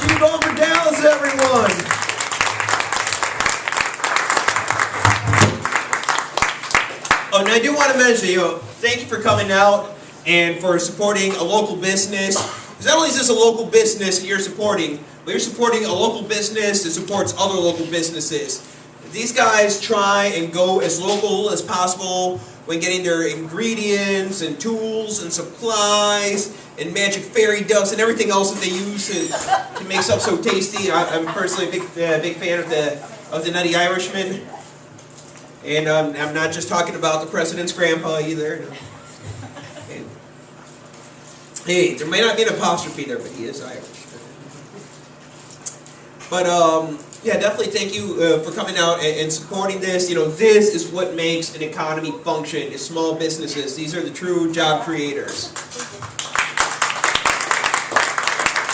Keep going for Dallas, everyone. Oh, and I do want to mention, thank you for coming out and for supporting a local business. Because not only is this a local business that you're supporting, but you're supporting a local business that supports other local businesses. These guys try and go as local as possible when getting their ingredients and tools and supplies and magic fairy dust and everything else that they use to make stuff so tasty. I'm personally a big fan of the Nutty Irishman. And I'm not just talking about the president's grandpa either. Hey, there may not be an apostrophe there, but he is Irish. But yeah, definitely thank you for coming out and supporting this. This is what makes an economy function, is small businesses. These are the true job creators.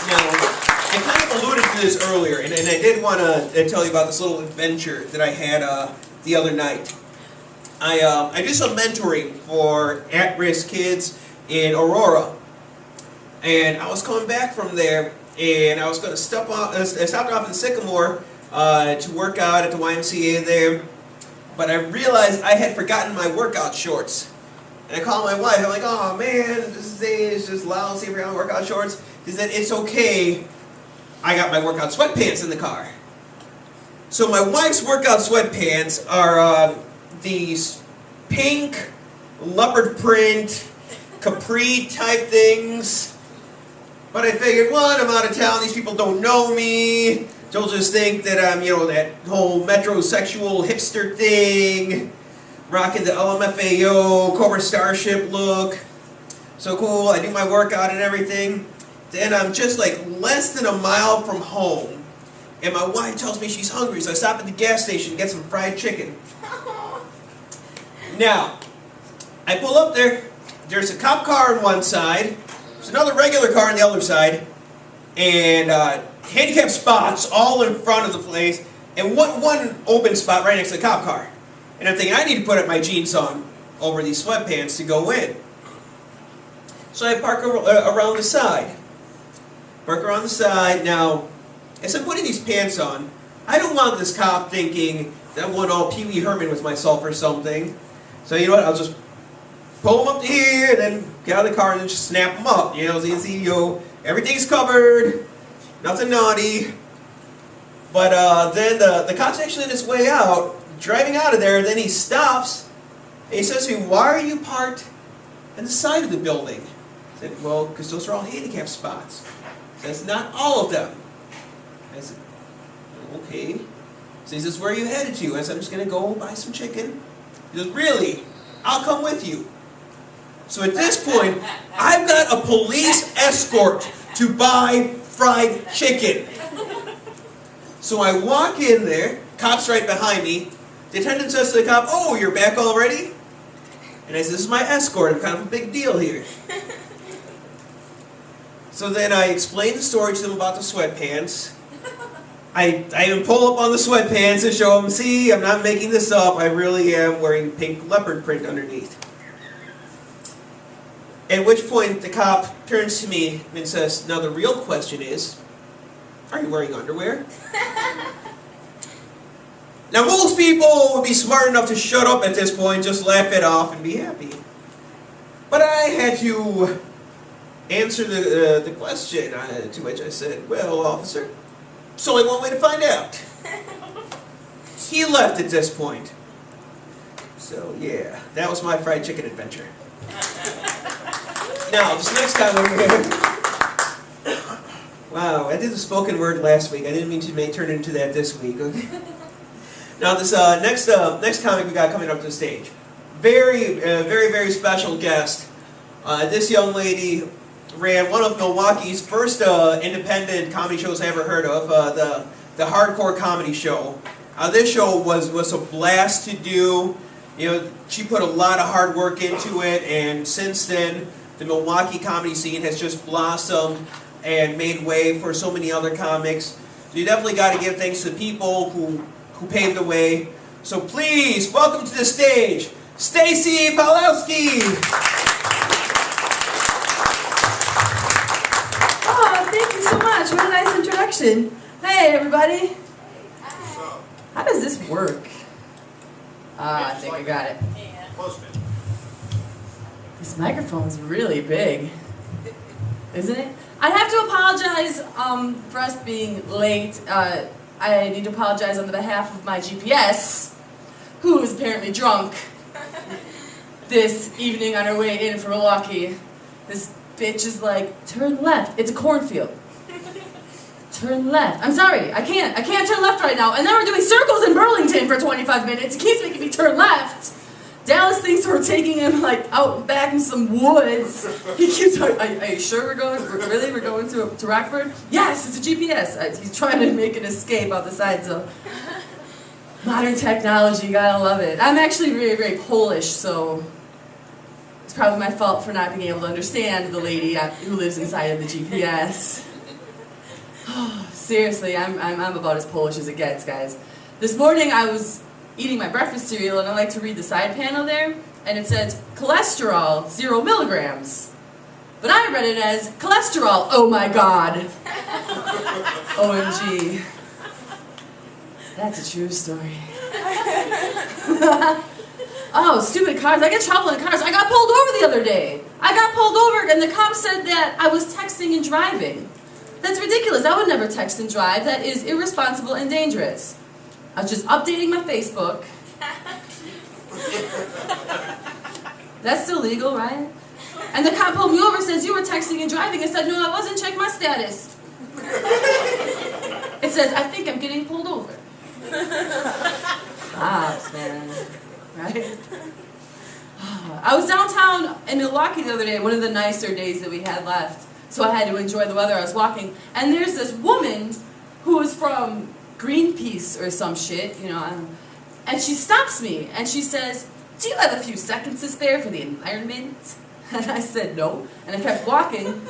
Now, I kind of alluded to this earlier, and I did want to tell you about this little adventure that I had the other night. I do some mentoring for at-risk kids in Aurora. And I was coming back from there, and I was going to stop off in Sycamore to work out at the YMCA there. But I realized I had forgotten my workout shorts. And I called my wife. I'm like, oh man, this day is just lousy. I forgot my workout shorts. She said, it's okay. I got my workout sweatpants in the car. So my wife's workout sweatpants are these pink leopard print capri type things. But I figured, one, I'm out of town, these people don't know me. They'll just think that I'm, that whole metrosexual hipster thing, rocking the LMFAO, Cobra Starship look. So cool, I do my workout and everything. Then I'm just like less than a mile from home. And my wife tells me she's hungry, so I stop at the gas station to get some fried chicken. Now, I pull up there. There's a cop car on one side. There's another regular car on the other side. And handicapped spots all in front of the place. And one open spot right next to the cop car. And I'm thinking, I need to put my jeans on over these sweatpants to go in. So I park around the side. Park around the side. Now, as I'm putting these pants on, I don't want this cop thinking that I'm going all Pee Wee Herman with myself or something. So you know what, I'll just pull them up to here, then get out of the car and then just snap them up. So you can see, everything's covered, nothing naughty. But then the cop's actually on his way out, driving out of there, then he stops, and he says to me, why are you parked on the side of the building? I said, well, because those are all handicap spots. He says, not all of them. I said, okay. So he says, where are you headed to? I said, I'm just going to go buy some chicken. He goes, really? I'll come with you. So at this point, I've got a police escort to buy fried chicken. So I walk in there, cop's right behind me. The attendant says to the cop, oh, you're back already? And I said, this is my escort. I'm kind of a big deal here. So then I explained the story to them about the sweatpants. I even pull up on the sweatpants and show them, see, I'm not making this up. I really am wearing pink leopard print underneath. At which point the cop turns to me and says, now the real question is, are you wearing underwear? Now most people would be smart enough to shut up at this point, just laugh it off and be happy. But I had to answer the question, to which I said, well, officer, there's only one way to find out. He left at this point. So yeah, that was my fried chicken adventure. Now, this next comic. Wow, I did the spoken word last week. I didn't mean to turn it into that this week. Okay. Now, this next comic we got coming up to the stage. Very special guest. This young lady ran one of Milwaukee's first independent comedy shows I ever heard of, the Hardcore Comedy Show. This show was a blast to do. She put a lot of hard work into it, and since then, the Milwaukee comedy scene has just blossomed and made way for so many other comics. So you definitely got to give thanks to the people who paved the way. So please, welcome to the stage, Stacy Pawlowski. Oh, thank you so much. What a nice introduction. introduction. Hey, everybody. How does this work? I think I got it. This microphone's really big, isn't it? I have to apologize for us being late. I need to apologize on the behalf of my GPS, who is apparently drunk this evening on her way in from Milwaukee. This bitch is like, turn left. It's a cornfield. Turn left. I'm sorry, I can't turn left right now. And then we're doing circles in Burlington for 25 minutes. It keeps making me turn left. Dallas thinks we're taking him like out back in some woods. He keeps like, are you sure we're going to Rockford? Yes, it's a GPS. He's trying to make an escape out the side, so. Modern technology, gotta love it. I'm actually very, very Polish, so it's probably my fault for not being able to understand the lady who lives inside of the GPS. Seriously, I'm about as Polish as it gets, guys. This morning I was eating my breakfast cereal and I like to read the side panel there, and it says cholesterol 0 milligrams. But I read it as cholesterol, oh my god. OMG. That's a true story. Oh, stupid cars. I get trouble in cars. I got pulled over the other day. I got pulled over and the cop said that I was texting and driving. That's ridiculous. I would never text and drive. That is irresponsible and dangerous. I was just updating my Facebook. That's still legal, right? And the cop pulled me over and says, you were texting and driving. I said, no, I wasn't. Check my status. It says, I think I'm getting pulled over. Cops, man. Right? I was downtown in Milwaukee the other day, one of the nicer days that we had left. So I had to enjoy the weather. I was walking, and there's this woman who was from Greenpeace or some shit, you know, and she stops me, and she says, do you have a few seconds to spare for the environment? And I said, no, and I kept walking.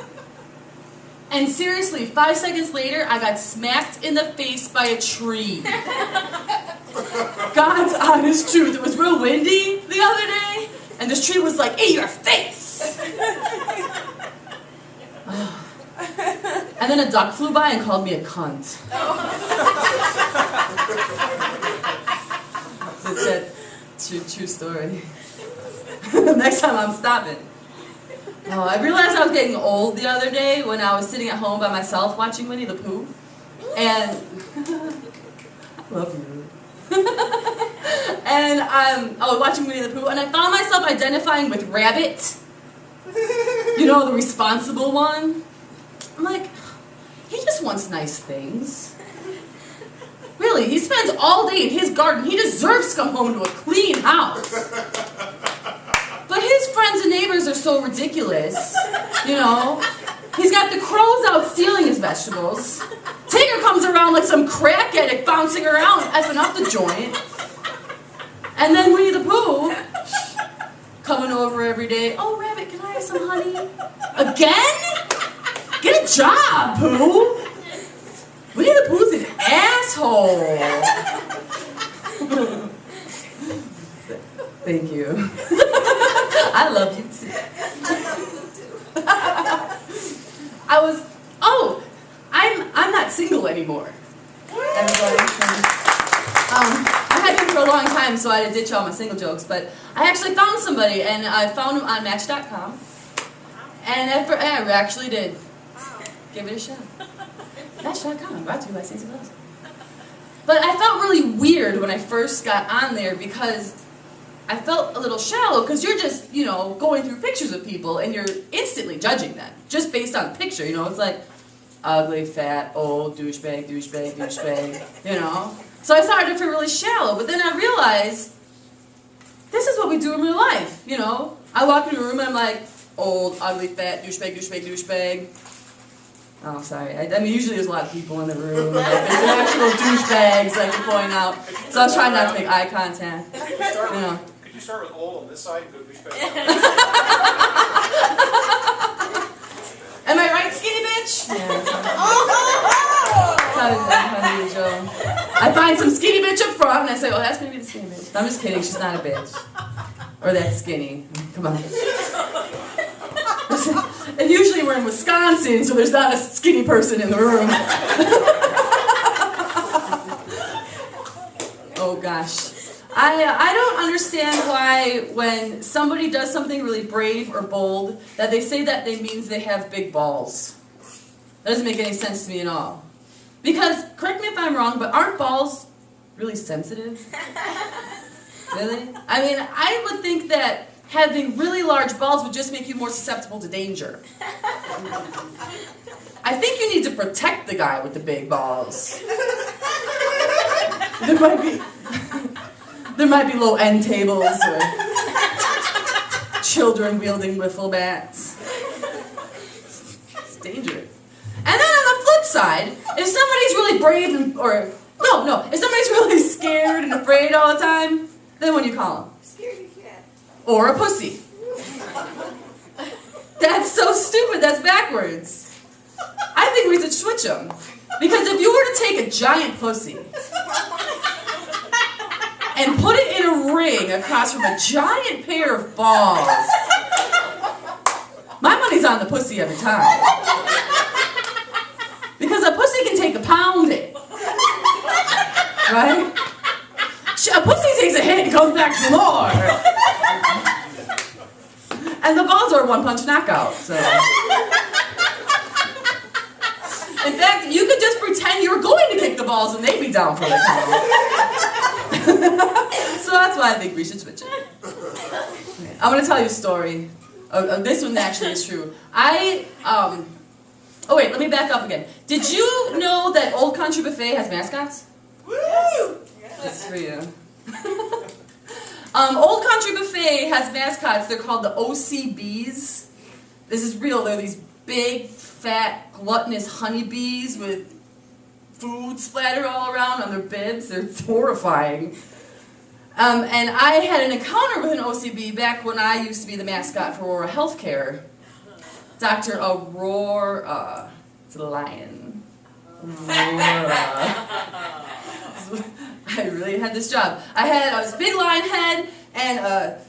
And seriously, 5 seconds later, I got smacked in the face by a tree. God's honest truth. It was real windy the other day, and this tree was like, in your face! And then a duck flew by and called me a cunt. It's a true story. Next time I'm stopping. Oh, I realized I was getting old the other day when I was sitting at home by myself watching Winnie the Pooh. And I love you. And I was watching Winnie the Pooh, and I found myself identifying with Rabbit. You know, the responsible one. I'm like, he just wants nice things. Really, he spends all day in his garden. He deserves to come home to a clean house. But his friends and neighbors are so ridiculous, you know. He's got the crows out stealing his vegetables. Tigger comes around like some crack addict bouncing around, effing up the joint. And then Winnie the Pooh coming over every day. Oh, Rabbit, can I have some honey? Again? Get a job, Pooh! Winnie the Pooh's an asshole. Thank you. I love you too. I'm not single anymore. Everybody. I had been for a long time, so I had to ditch all my single jokes, but I actually found somebody, and I found him on Match.com. And I actually did. Give it a shot. Match.com, brought to you by South of Madison. But I felt really weird when I first got on there because I felt a little shallow because you're just, you know, going through pictures of people and you're instantly judging them just based on the picture, you know. It's like ugly, fat, old, douchebag, douchebag, douchebag, you know. So I started to feel really shallow, but then I realized this is what we do in real life, you know. I walk into a room and I'm like, old, ugly, fat, douchebag, douchebag, douchebag. Oh, sorry. I mean, usually there's a lot of people in the room. Like, there's actual douchebags, like you point out. So I was trying not to make eye contact. You know. Could you start with old on this side and go douchebag? Am I right, skinny bitch? Yeah. That's unusual. I find some skinny bitch up front and I say, oh, that's going to be the skinny bitch. I'm just kidding. She's not a bitch. Or that skinny. Come on. And usually we're in Wisconsin, so there's not a skinny person in the room. gosh. I don't understand why when somebody does something really brave or bold, that they say that they means they have big balls. That doesn't make any sense to me at all. Because, correct me if I'm wrong, but aren't balls really sensitive? Really? I mean, I would think that having really large balls would just make you more susceptible to danger. I think you need to protect the guy with the big balls. There might be low end tables or children wielding wiffle bats. It's dangerous. And then on the flip side, if somebody's really brave if somebody's really scared and afraid all the time, then what do you call them? Scaredy cat. Or a pussy. That's so stupid, that's backwards. I think we should switch them. Because if you were to take a giant pussy and put it in a ring across from a giant pair of balls, my money's on the pussy every time. Because a pussy can take a pounding. Right? A pussy takes a hit and goes back for more. And the balls are a one-punch knockout, so. In fact, you could just pretend you were going to kick the balls and they'd be down for the count. So that's why I think we should switch it. Okay, I'm going to tell you a story. This one actually is true. Oh wait, let me back up again. Did you know that Old Country Buffet has mascots? Woo! This is for you. Old Country Buffet has mascots. They're called the OCBs. This is real. They're these big, fat, gluttonous honeybees with food splattered all around on their bibs. They're horrifying. And I had an encounter with an OCB back when I used to be the mascot for Aurora Healthcare. Dr. Aurora. It's a lion. Aurora. I really had this job. I had this big lion head and a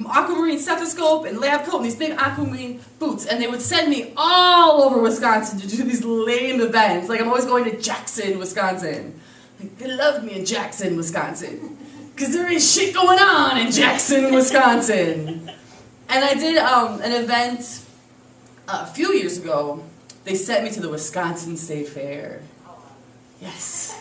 aquamarine stethoscope and lab coat and these big aquamarine boots, and they would send me all over Wisconsin to do these lame events. Like I'm always going to Jackson, Wisconsin. Like they loved me in Jackson, Wisconsin, because there ain't shit going on in Jackson, Wisconsin. And I did an event a few years ago. They sent me to the Wisconsin State Fair. Yes.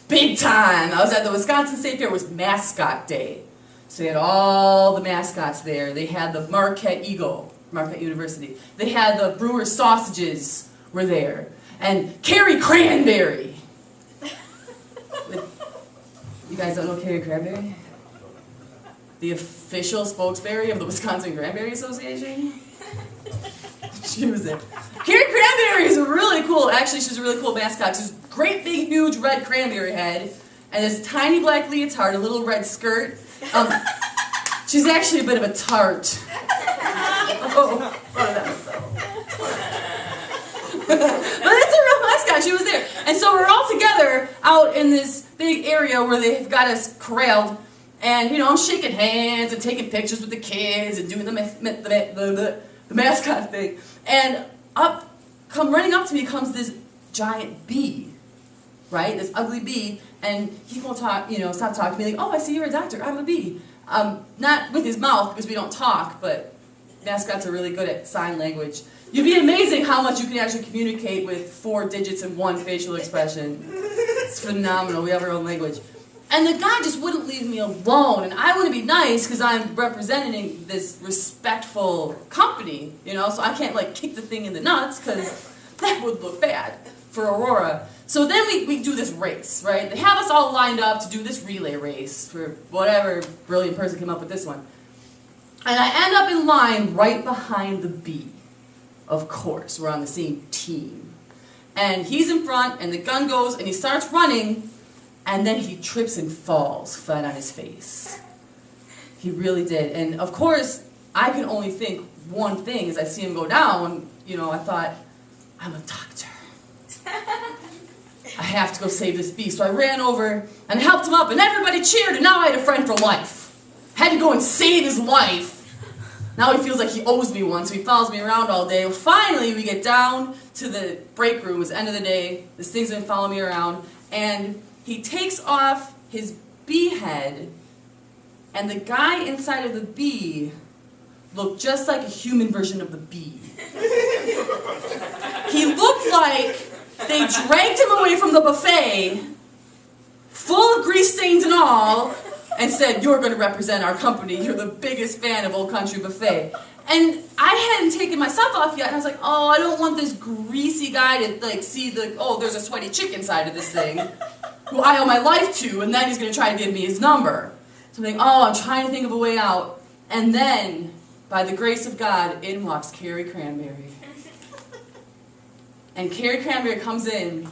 Big time! I was at the Wisconsin State Fair. It was Mascot Day. So they had all the mascots there. They had the Marquette Eagle, Marquette University. They had the Brewer Sausages were there. And Carrie Cranberry. You guys don't know Carrie Cranberry? The official spokesperson of the Wisconsin Cranberry Association? She was there. Carrie Cranberry is really cool. Actually, she's a really cool mascot. She's a great, big, huge red cranberry head, and this tiny black leotard, a little red skirt. She's actually a bit of a tart. But it's a real mascot. She was there, and so we're all together out in this big area where they've got us corralled, and I'm shaking hands and taking pictures with the kids and doing the mascot thing. And running up to me comes this giant bee, right? This ugly bee, and he won't talk, stop talking to me like, oh, I see you're a doctor, I'm a bee. Not with his mouth, because we don't talk, but mascots are really good at sign language. You'd be amazing how much you can actually communicate with 4 digits and 1 facial expression. It's phenomenal, we have our own language. And the guy just wouldn't leave me alone, and I want to be nice because I'm representing this respectful company, so I can't kick the thing in the nuts because that would look bad for Aurora. So then we do this race, right? They have us all lined up to do this relay race for whatever brilliant person came up with this one. And I end up in line right behind the bee. Of course, we're on the same team. And he's in front, and the gun goes, and he starts running, and then he trips and falls flat on his face. He really did. And of course, I can only think one thing as I see him go down. I thought, I'm a doctor. I have to go save this bee. So I ran over and helped him up, and everybody cheered, and now I had a friend for life. Had to go and save his life. Now he feels like he owes me one, so he follows me around all day. Well, finally, we get down to the break room. It's the end of the day. This thing's been following me around, and he takes off his bee head, and the guy inside of the bee looked just like a human version of the bee. He looked like they dragged him away from the buffet, full of grease stains and all, and said, "You're going to represent our company. You're the biggest fan of Old Country Buffet." And I hadn't taken my stuff off yet, and I was like, "Oh, I don't want this greasy guy to like see there's a sweaty chick inside of this thing, who I owe my life to, and then he's going to try to give me his number." So I'm thinking, I'm trying to think of a way out. And then, by the grace of God, in walks Carrie Cranberry. And Carrie Cranberry comes in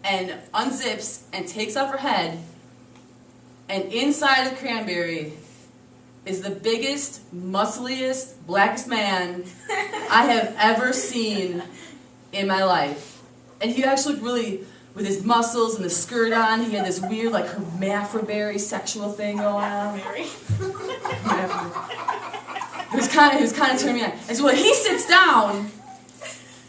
and unzips and takes off her head, and inside the cranberry is the biggest, muscliest, blackest man I have ever seen in my life. And he actually looked really, with his muscles and the skirt on, he had this weird, like, hermaphrodite sexual thing going on. He was kind of turning me on. And so when he sits down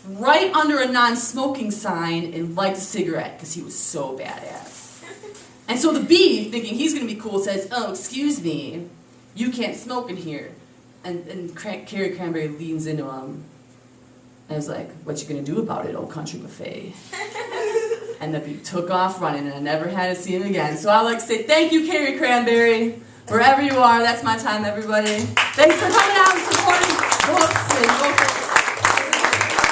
right under a non-smoking sign and lights a cigarette, because he was so badass. And so the bee, thinking he's going to be cool, says, "Oh, excuse me, you can't smoke in here." And Carrie Cranberry leans into him. And I was like, "What you going to do about it, Old Country Buffet?" And the bee took off running, and I never had to see him again. So I'd like to say thank you, Carrie Cranberry, wherever you are. That's my time, everybody. Thanks for coming out and supporting books and local